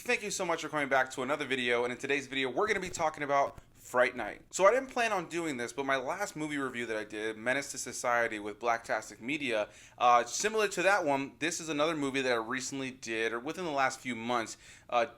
Thank you so much for coming back to another video, and in today's video we're going to be talking about Fright Night. So I didn't plan on doing this, but my last movie review that I did, Menace to Society with Blacktastic Media, similar to that one, this is another movie that I recently did, or within the last few months,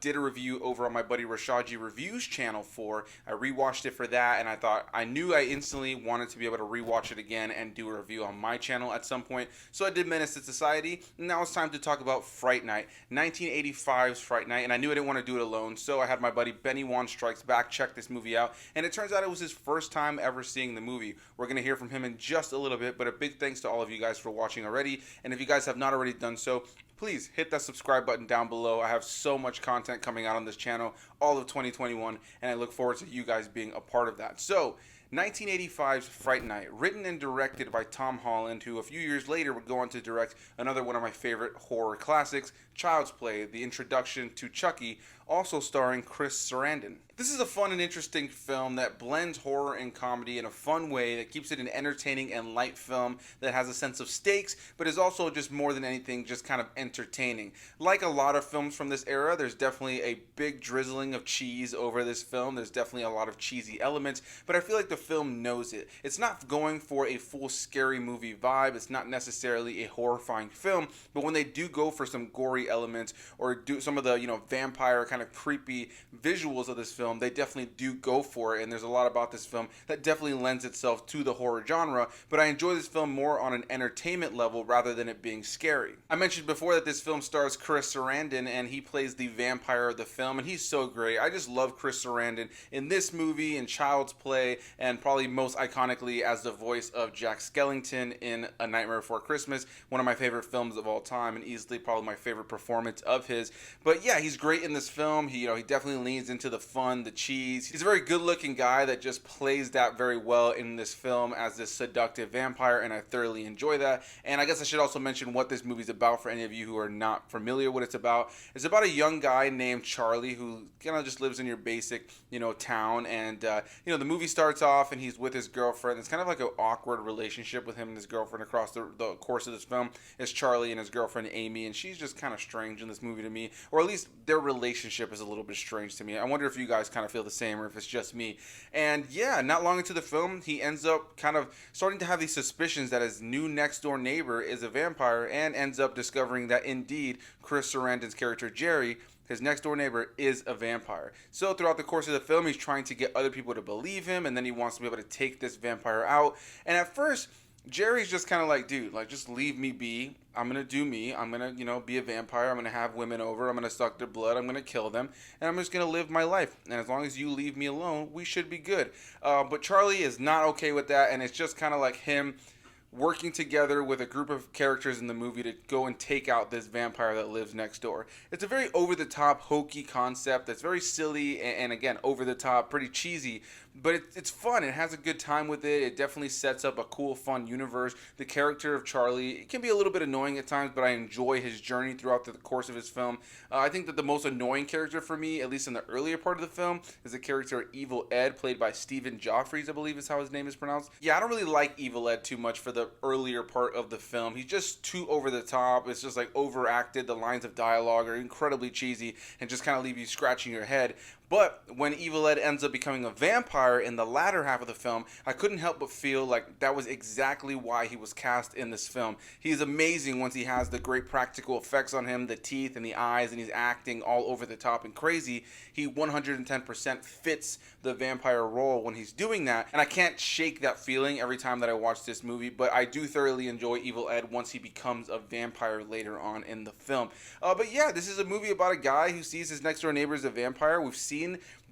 did a review over on my buddy Rashaji Reviews channel for. I rewatched it for that, and I knew I instantly wanted to be able to rewatch it again and do a review on my channel at some point. So I did Menace to Society, and now it's time to talk about Fright Night, 1985's Fright Night, and I knew I didn't want to do it alone, so I had my buddy Benny Wan Strikes Back check this movie out, and it turns out it was his first time ever seeing the movie. We're going to hear from him in just a little bit, but a big thanks to all of you guys for watching already, and if you guys have not already done so, please hit that subscribe button down below. I have so much content coming out on this channel all of 2021, and I look forward to you guys being a part of that. So, 1985's Fright Night, written and directed by Tom Holland, who a few years later would go on to direct another one of my favorite horror classics, Child's Play, the introduction to Chucky, also starring Chris Sarandon. This is a fun and interesting film that blends horror and comedy in a fun way that keeps it an entertaining and light film that has a sense of stakes, but is also just more than anything just kind of entertaining. Like a lot of films from this era, there's definitely a big drizzling of cheese over this film. There's definitely a lot of cheesy elements, but I feel like the film knows it. It's not going for a full scary movie vibe. It's not necessarily a horrifying film, but when they do go for some gory elements or do some of the, vampire kind of creepy visuals of this film, they definitely do go for it, and there's a lot about this film that definitely lends itself to the horror genre, but I enjoy this film more on an entertainment level rather than it being scary. I mentioned before that this film stars Chris Sarandon, and he plays the vampire of the film, and he's so great. I just love Chris Sarandon in this movie, in Child's Play, and probably most iconically as the voice of Jack Skellington in A Nightmare Before Christmas, one of my favorite films of all time, and easily probably my favorite performance of his. But yeah, he's great in this film. He definitely leans into the fun, the cheese. He's a very good-looking guy that just plays that very well in this film as this seductive vampire, and I thoroughly enjoy that. And I guess I should also mention what this movie's about for any of you who are not familiar with what it's about. It's about a young guy named Charlie who kind of just lives in your basic, town, and the movie starts off and he's with his girlfriend. It's kind of like an awkward relationship with him and his girlfriend across the course of this film. It's Charlie and his girlfriend Amy, and she's just kind of strange in this movie to me, or at least their relationship is a little bit strange to me. I wonder if you guys kind of feel the same or if it's just me. And yeah, not long into the film, he ends up kind of starting to have these suspicions that his new next door neighbor is a vampire, and ends up discovering that indeed Chris Sarandon's character Jerry, his next door neighbor, is a vampire. So throughout the course of the film, he's trying to get other people to believe him, and then he wants to be able to take this vampire out. And at first, Jerry's just kind of like, dude, just leave me be. I'm going to do me. I'm going to, be a vampire. I'm going to have women over. I'm going to suck their blood. I'm going to kill them. And I'm just going to live my life. And as long as you leave me alone, we should be good. But Charlie is not okay with that. And it's just kind of like him working together with a group of characters in the movie to go and take out this vampire that lives next door. It's a very over-the-top, hokey concept that's very silly and again, over-the-top, pretty cheesy, but it's fun. It has a good time with it. It definitely sets up a cool, fun universe. The character of Charlie, it can be a little bit annoying at times, but I enjoy his journey throughout the course of his film. I think that the most annoying character for me, at least in the earlier part of the film, is the character of Evil Ed, played by Stephen Joffreys, I believe is how his name is pronounced. Yeah, I don't really like Evil Ed too much for the earlier part of the film. He's just too over the top. It's just like overacted. The lines of dialogue are incredibly cheesy and just kind of leave you scratching your head. But when Evil Ed ends up becoming a vampire in the latter half of the film, I couldn't help but feel like that was exactly why he was cast in this film. He is amazing once he has the great practical effects on him, the teeth and the eyes, and he's acting all over the top and crazy. He 110% fits the vampire role when he's doing that, and I can't shake that feeling every time that I watch this movie, but I do thoroughly enjoy Evil Ed once he becomes a vampire later on in the film. But yeah, this is a movie about a guy who sees his next door neighbor as a vampire. We've seen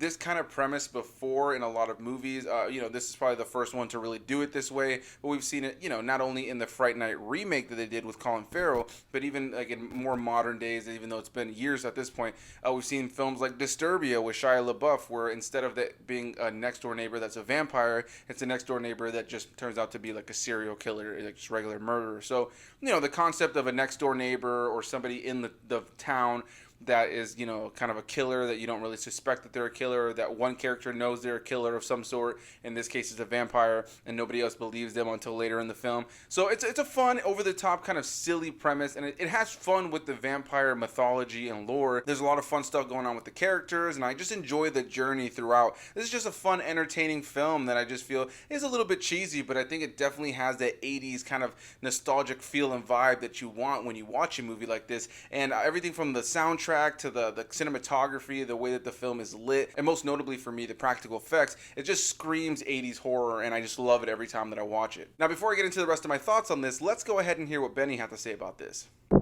this kind of premise before in a lot of movies. This is probably the first one to really do it this way, but we've seen it, not only in the Fright Night remake that they did with Colin Farrell, but even like in more modern days, even though it's been years at this point, we've seen films like Disturbia with Shia LaBeouf, where instead of that being a next door neighbor that's a vampire, it's a next door neighbor that just turns out to be like a serial killer, like just regular murderer. So, the concept of a next door neighbor or somebody in the town that is, kind of a killer that you don't really suspect that they're a killer, or that one character knows they're a killer of some sort. In this case, it's a vampire, and nobody else believes them until later in the film. So it's a fun, over-the-top, kind of silly premise, and it has fun with the vampire mythology and lore. There's a lot of fun stuff going on with the characters, and I just enjoy the journey throughout. This is just a fun, entertaining film that I just feel is a little bit cheesy, but I think it definitely has that 80s kind of nostalgic feel and vibe that you want when you watch a movie like this. And everything from the soundtrack to the cinematography, the way that the film is lit, and most notably for me, the practical effects, it just screams 80s horror, and I just love it every time that I watch it. Now, before I get into the rest of my thoughts on this, let's go ahead and hear what Benny had to say about this. Hey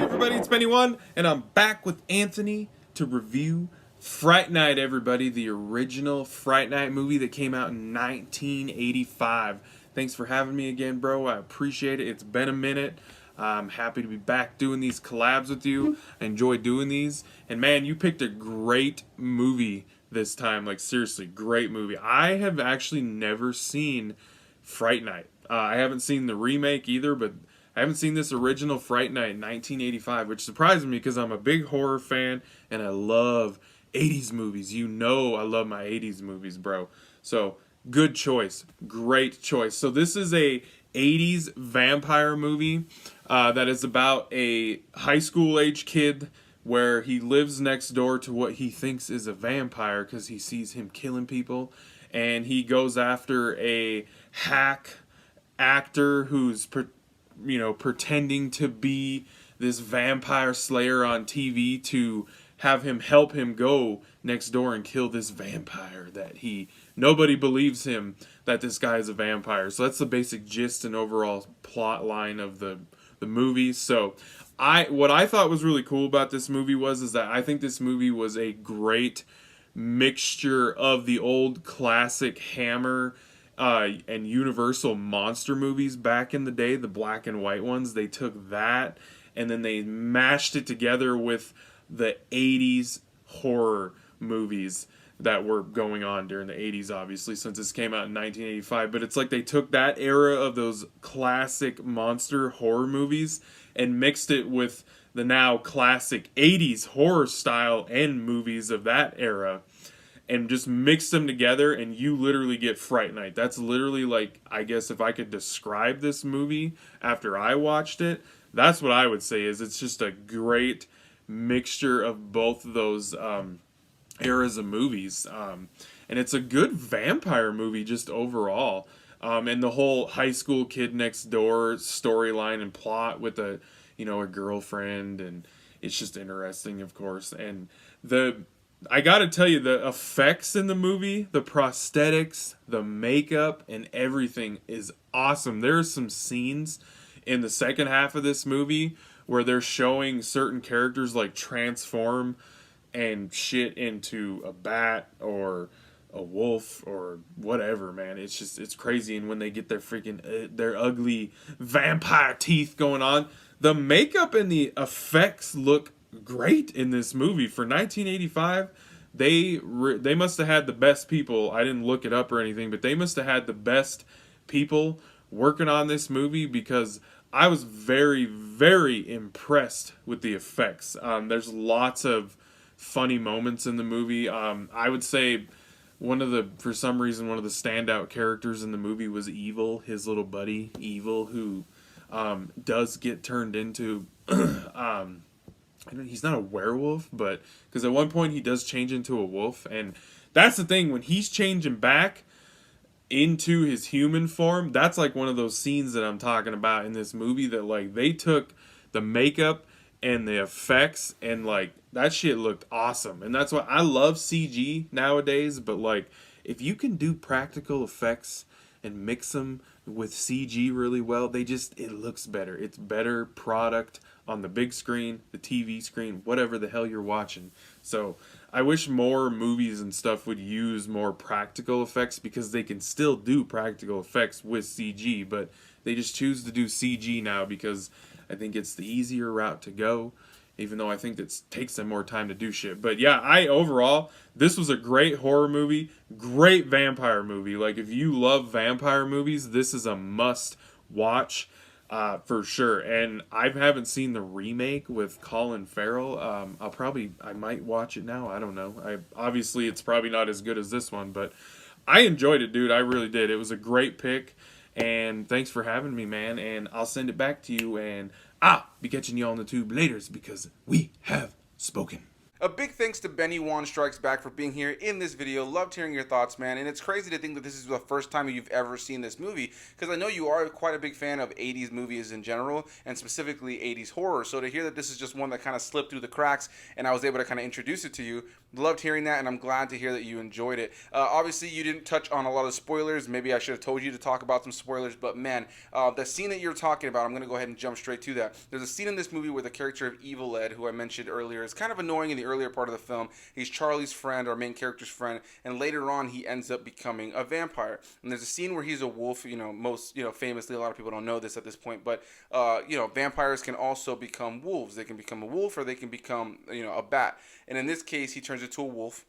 everybody, it's Benny One, and I'm back with Anthony to review Fright Night, everybody, the original Fright Night movie that came out in 1985. Thanks for having me again, bro. I appreciate it. It's been a minute. I'm happy to be back doing these collabs with you. I enjoy doing these. And man, you picked a great movie this time. Like, seriously, great movie. I have actually never seen Fright Night. I haven't seen the remake either, but I haven't seen this original Fright Night in 1985, which surprises me because I'm a big horror fan and I love 80s movies. I love my 80s movies, bro. So, good choice. Great choice. So this is a 80s vampire movie that is about a high school age kid where he lives next door to what he thinks is a vampire because he sees him killing people, and he goes after a hack actor who's pretending to be this vampire slayer on TV to have him help him go next door and kill this vampire that nobody believes him that this guy is a vampire. So that's the basic gist and overall plot line of the movie. So what I thought was really cool about this movie is that I think this movie was a great mixture of the old classic Hammer and Universal monster movies back in the day, the black and white ones. They took that and then they mashed it together with the 80s horror movies that were going on during the 80s, obviously, since this came out in 1985. But it's like they took that era of those classic monster horror movies and mixed it with the now classic 80s horror style and movies of that era, and just mixed them together, and you literally get Fright Night. That's literally, like, I guess if I could describe this movie after I watched it, that's what I would say is it's just a great mixture of both of those eras of movies, and it's a good vampire movie just overall, and the whole high school kid next door storyline and plot with a girlfriend, and it's just interesting, of course. And I gotta tell you, the effects in the movie, the prosthetics, the makeup, and everything is awesome. There are some scenes in the second half of this movie where they're showing certain characters like transform and shit into a bat or a wolf or whatever, man. It's crazy. And when they get their freaking their ugly vampire teeth going on, the makeup and the effects look great in this movie for 1985. They must have had the best people. I didn't look it up or anything, but they must have had the best people working on this movie, because I was very, very impressed with the effects. There's lots of funny moments in the movie. I would say for some reason, one of the standout characters in the movie was Evil, his little buddy, Evil, who does get turned into, he's not a werewolf, but, because at one point he does change into a wolf, and that's the thing, when he's changing back into his human form, that's like one of those scenes that I'm talking about in this movie, that like they took the makeup and the effects and like that shit looked awesome. And that's why I love CG nowadays, but like if you can do practical effects and mix them with CG really well, it looks better. It's better product on the big screen, the TV screen, whatever the hell you're watching. So I wish more movies and stuff would use more practical effects, because they can still do practical effects with CG, but they just choose to do CG now because I think it's the easier route to go, even though I think it takes them more time to do shit. But yeah, overall, this was a great horror movie, great vampire movie. Like, if you love vampire movies, this is a must watch for sure. And I haven't seen the remake with Colin Farrell. I might watch it now. I don't know. Obviously, it's probably not as good as this one, but I enjoyed it, dude. I really did. It was a great pick. And thanks for having me, man. And I'll send it back to you. And be catching you on the tube later, because we have spoken. A big thanks to Benny One Strikes Back for being here in this video. Loved hearing your thoughts, man. And it's crazy to think that this is the first time you've ever seen this movie, because I know you are quite a big fan of 80s movies in general, and specifically 80s horror. So to hear that this is just one that kind of slipped through the cracks and I was able to kind of introduce it to you, loved hearing that, and I'm glad to hear that you enjoyed it. Obviously, you didn't touch on a lot of spoilers. Maybe I should have told you to talk about some spoilers, but man, the scene that you're talking about, I'm going to go ahead and jump straight to that. There's a scene in this movie where the character of Evil Ed, who I mentioned earlier, is kind of annoying in the earlier part of the film. He's Charlie's friend, our main character's friend, and later on he ends up becoming a vampire. And there's a scene where he's a wolf. Famously, a lot of people don't know this at this point, but vampires can also become wolves. They can become a wolf, or they can become a bat. And in this case, he turns into a wolf,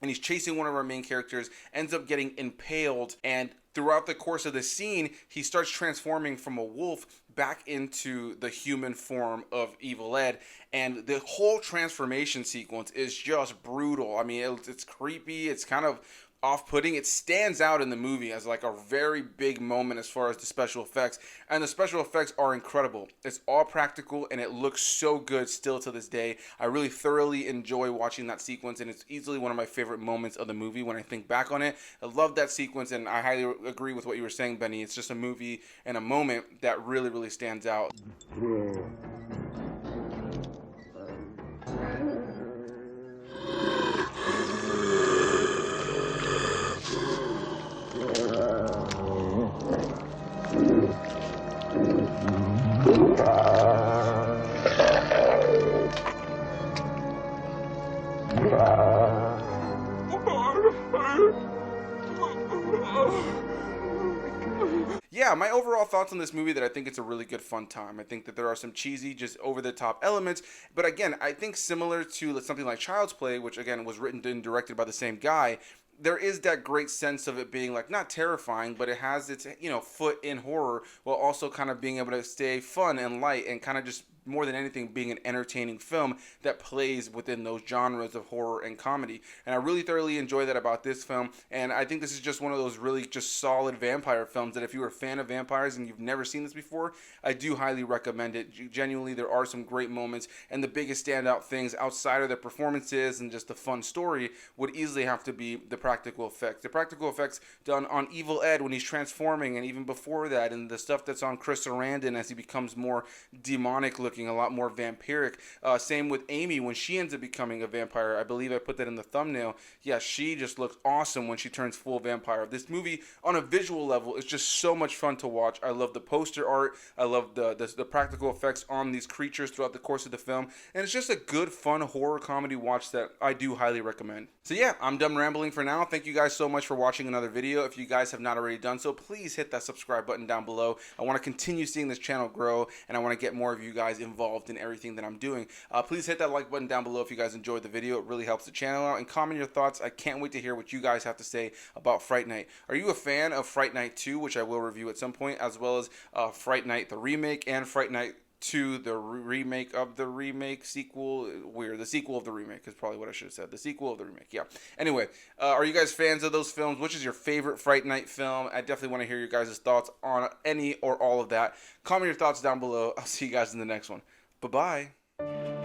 and he's chasing one of our main characters, ends up getting impaled, and throughout the course of the scene, he starts transforming from a wolf back into the human form of Evil Ed, and the whole transformation sequence is just brutal. I mean, it's creepy, it's kind of off-putting. It stands out in the movie as like a very big moment as far as the special effects, and the special effects are incredible. It's all practical, and it looks so good still to this day. I really thoroughly enjoy watching that sequence, and it's easily one of my favorite moments of the movie when I think back on it. I love that sequence, and I highly agree with what you were saying, Benny. It's just a movie and a moment that really, really stands out. Yeah, my overall thoughts on this movie, that I think it's a really good fun time. I think that there are some cheesy, just over-the-top elements, but again, I think similar to something like Child's Play, which again was written and directed by the same guy, there is that great sense of it being like not terrifying, but it has its foot in horror, while also kind of being able to stay fun and light, and kind of just more than anything being an entertaining film that plays within those genres of horror and comedy. And I really thoroughly enjoy that about this film, and I think this is just one of those really just solid vampire films that if you're a fan of vampires and you've never seen this before, I do highly recommend it. Genuinely, there are some great moments, and the biggest standout things outside of the performances and just the fun story would easily have to be the practical effects. The practical effects done on Evil Ed when he's transforming, and even before that, and the stuff that's on Chris Sarandon as he becomes more demonic looking, a lot more vampiric. Same with Amy when she ends up becoming a vampire. I believe I put that in the thumbnail. Yeah, she just looks awesome when she turns full vampire. This movie, on a visual level, is just so much fun to watch. I love the poster art. I love the practical effects on these creatures throughout the course of the film. And it's just a good, fun horror comedy watch that I do highly recommend. So yeah, I'm done rambling for now. Thank you guys so much for watching another video. If you guys have not already done so, please hit that subscribe button down below. I want to continue seeing this channel grow, and I want to get more of you guys involved in everything that I'm doing. Please hit that like button down below if you guys enjoyed the video. It really helps the channel out, and comment your thoughts. I can't wait to hear what you guys have to say about Fright Night. Are you a fan of Fright Night 2, which I will review at some point, as well as Fright Night the remake and Fright Night 2, the remake of the remake, sequel, the sequel of the remake is probably what I should have said. The sequel of the remake, yeah. Anyway, are you guys fans of those films? Which is your favorite Fright Night film? I definitely want to hear your guys' thoughts on any or all of that. Comment your thoughts down below. I'll see you guys in the next one. Bye-bye.